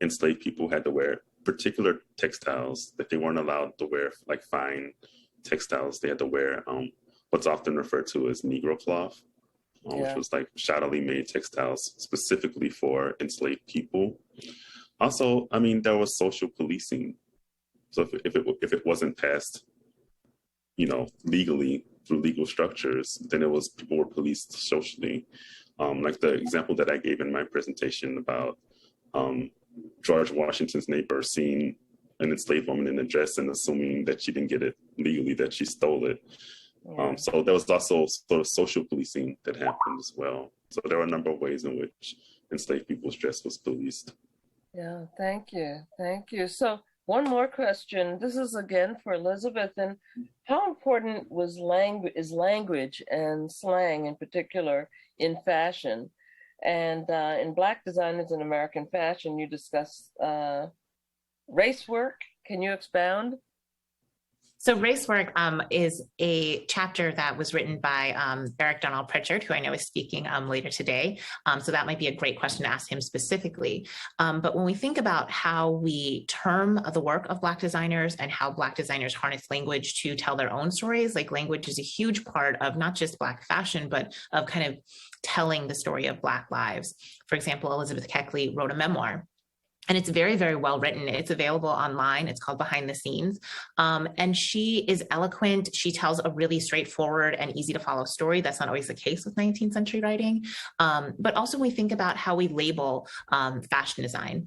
enslaved people had to wear particular textiles, that they weren't allowed to wear like fine textiles. They had to wear what's often referred to as Negro cloth, which was like shoddily made textiles specifically for enslaved people. Also, I mean, there was social policing. So if it wasn't passed, legally through legal structures, then it was people were policed socially. Like the example that I gave in my presentation about George Washington's neighbor seeing an enslaved woman in a dress and assuming that she didn't get it legally, that she stole it. So there was also sort of social policing that happened as well. So there were a number of ways in which enslaved people's dress was policed. Yeah, thank you. Thank you. So one more question. This is again for Elizabeth. And how important is language and slang in particular in fashion? And in Black Designers in American Fashion, you discuss race work. Can you expound? So Race Work is a chapter that was written by Eric Donald Pritchard, who I know is speaking later today. So that might be a great question to ask him specifically. But when we think about how we term the work of Black designers and how Black designers harness language to tell their own stories, like language is a huge part of not just Black fashion, but of kind of telling the story of Black lives. For example, Elizabeth Keckley wrote a memoir. And it's very, very well written. It's available online. It's called Behind the Scenes. And she is eloquent. She tells a really straightforward and easy to follow story. That's not always the case with 19th century writing. But also we think about how we label fashion design.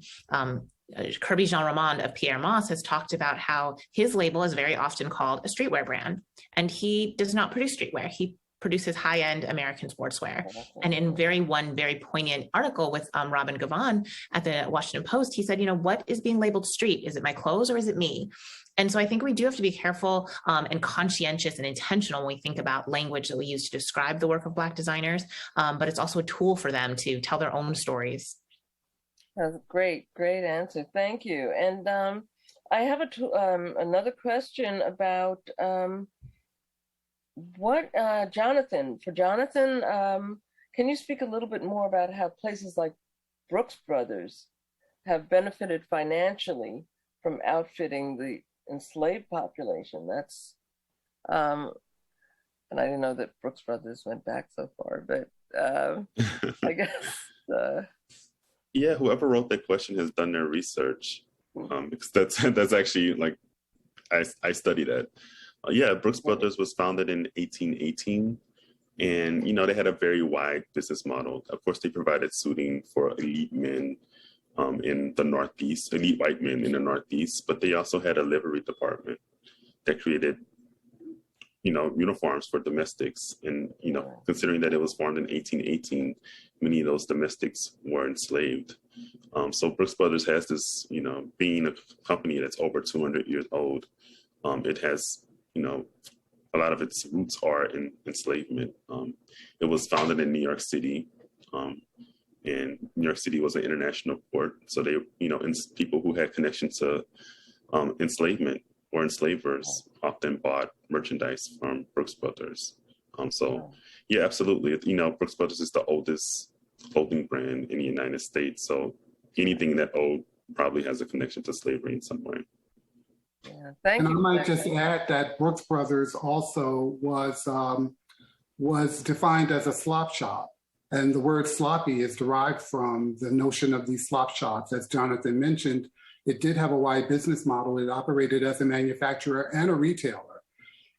Kirby Jean Ramond of Pierre Moss has talked about how his label is very often called a streetwear brand. And he does not produce streetwear. He produces high-end American sportswear. And in one very poignant article with Robin Gavon at the Washington Post, he said, what is being labeled street? Is it my clothes or is it me? And so I think we do have to be careful and conscientious and intentional when we think about language that we use to describe the work of Black designers, but it's also a tool for them to tell their own stories. That's a great answer. Thank you. And I have another question about Jonathan, can you speak a little bit more about how places like Brooks Brothers have benefited financially from outfitting the enslaved population? That's, and I didn't know that Brooks Brothers went back so far, but I guess. Yeah, whoever wrote that question has done their research. Because that's actually like, I study that. Brooks Brothers was founded in 1818, and they had a very wide business model. Of course, they provided suiting for elite men in the Northeast, elite white men in the Northeast, but they also had a livery department that created, uniforms for domestics. And considering that it was formed in 1818, many of those domestics were enslaved. So Brooks Brothers has this, being a company that's over 200 years old, it has a lot of its roots are in enslavement. It was founded in New York City, and New York City was an international port. So they, people who had connection to enslavement or enslavers often bought merchandise from Brooks Brothers. Yeah, absolutely. Brooks Brothers is the oldest clothing brand in the United States. So anything that old probably has a connection to slavery in some way. Yeah, thank you. And I might just add that Brooks Brothers also was defined as a slop shop. And the word sloppy is derived from the notion of these slop shops. As Jonathan mentioned, it did have a wide business model. It operated as a manufacturer and a retailer,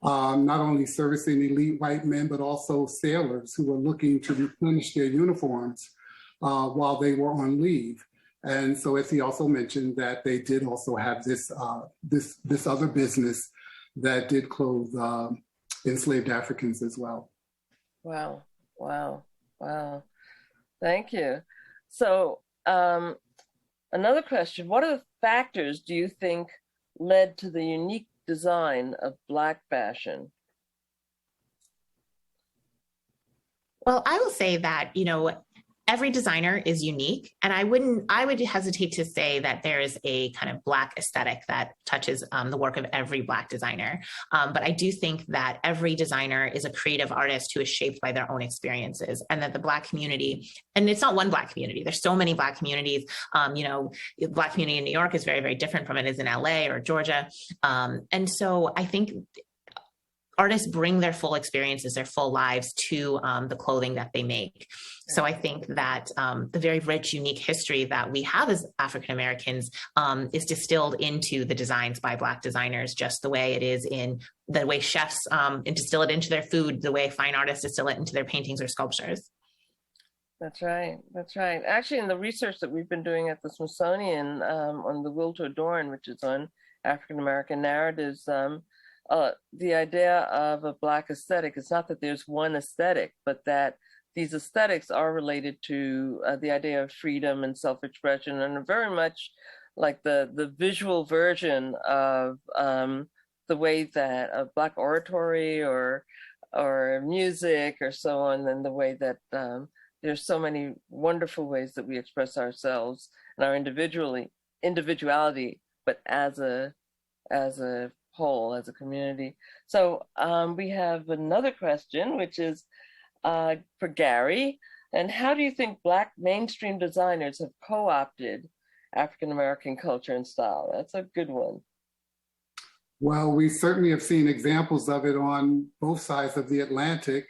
not only servicing elite white men, but also sailors who were looking to replenish their uniforms while they were on leave. And so, as he also mentioned, that they did also have this other business that did clothe enslaved Africans as well. Wow. Thank you. So, another question: what are the factors do you think led to the unique design of Black fashion? Well, I will say that, every designer is unique, and I would hesitate to say that there is a kind of Black aesthetic that touches the work of every Black designer. But I do think that every designer is a creative artist who is shaped by their own experiences, and that the Black community, and it's not one Black community, there's so many Black communities. The Black community in New York is very, very different from it is in LA or Georgia. And so I think artists bring their full experiences, their full lives to the clothing that they make. So I think that the very rich, unique history that we have as African Americans is distilled into the designs by Black designers, just the way it is in the way chefs distill it into their food, the way fine artists distill it into their paintings or sculptures. That's right. That's right. Actually, in the research that we've been doing at the Smithsonian on the Will to Adorn, which is on African American narratives, the idea of a Black aesthetic is not that there's one aesthetic, but that these aesthetics are related to the idea of freedom and self-expression, and are very much like the visual version of the way that Black oratory or music or so on, and the way that there's so many wonderful ways that we express ourselves and our individuality, but as a whole, as a community. So we have another question, which is for Gary. And how do you think Black mainstream designers have co-opted African American culture and style? That's a good one. Well, we certainly have seen examples of it on both sides of the Atlantic,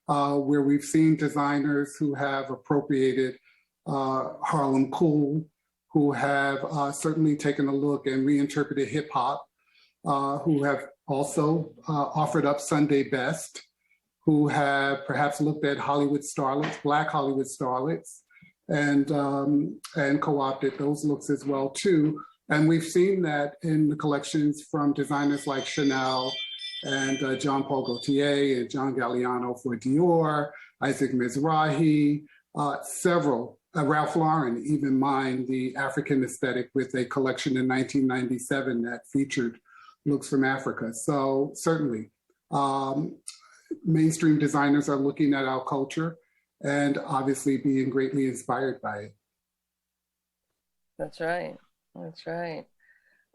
where we've seen designers who have appropriated Harlem Cool, who have certainly taken a look and reinterpreted hip hop, who have also offered up Sunday Best, who have perhaps looked at Hollywood starlets, Black Hollywood starlets, and co-opted those looks as well too. And we've seen that in the collections from designers like Chanel and Jean Paul Gaultier and John Galliano for Dior, Isaac Mizrahi, several, Ralph Lauren even mined the African aesthetic with a collection in 1997 that featured looks from Africa. So certainly, mainstream designers are looking at our culture and obviously being greatly inspired by it. That's right. That's right.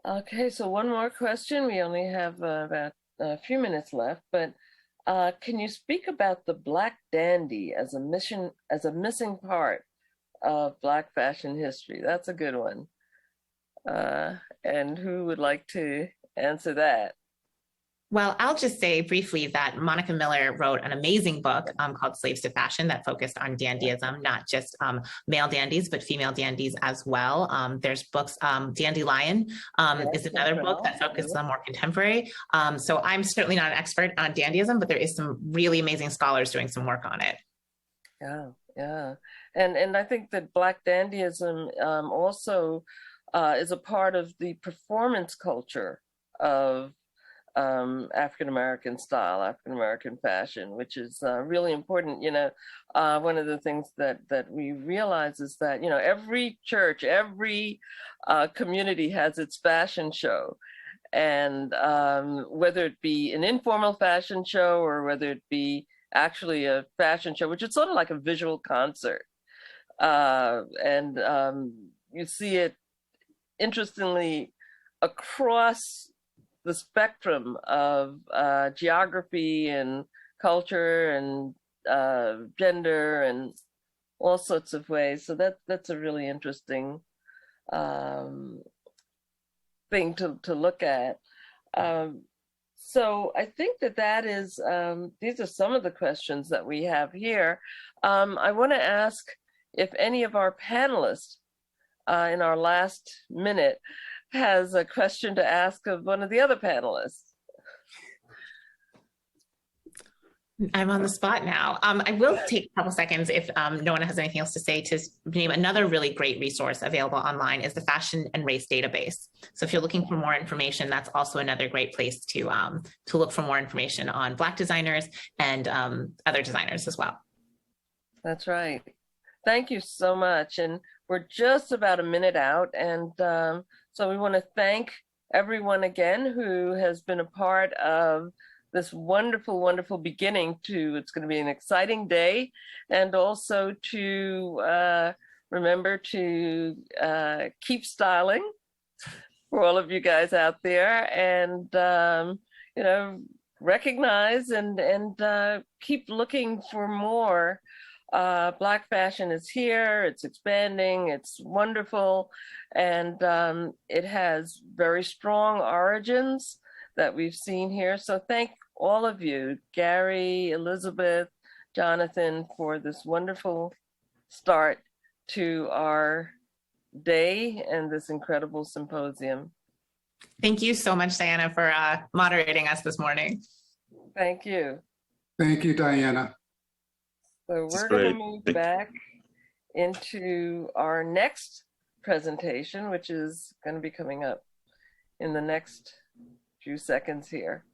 Okay, so one more question. We only have about a few minutes left, but can you speak about the Black dandy as a missing part of Black fashion history? That's a good one. And who would like to answer that? Well, I'll just say briefly that Monica Miller wrote an amazing book called Slaves to Fashion that focused on dandyism, not just male dandies, but female dandies as well. There's books, Dandelion is another book that focuses on more contemporary. So I'm certainly not an expert on dandyism, but there is some really amazing scholars doing some work on it. Yeah, yeah. And I think that Black dandyism also is a part of the performance culture of African-American style, African-American fashion, which is really important. One of the things that we realize is that, every church, every community has its fashion show. And whether it be an informal fashion show or whether it be actually a fashion show, which is sort of like a visual concert. And you see it, interestingly, across the spectrum of geography and culture and gender and all sorts of ways. So that's a really interesting thing to look at. So I think that is, these are some of the questions that we have here. I want to ask if any of our panelists in our last minute has a question to ask of one of the other panelists. I'm on the spot now. I will take a couple seconds if no one has anything else to say to name another really great resource available online is the Fashion and Race Database. So if you're looking for more information, that's also another great place to look for more information on Black designers and other designers as well. That's right. Thank you so much. And we're just about a minute out. And so we want to thank everyone again who has been a part of this wonderful, wonderful beginning to, it's going to be an exciting day, and also to remember to keep styling for all of you guys out there, and recognize and keep looking for more. Black fashion is here, it's expanding, it's wonderful, and it has very strong origins that we've seen here. So thank all of you, Gary, Elizabeth, Jonathan, for this wonderful start to our day and this incredible symposium. Thank you so much, Diana, for moderating us this morning. Thank you. Thank you, Diana. So we're going to move back into our next presentation, which is going to be coming up in the next few seconds here.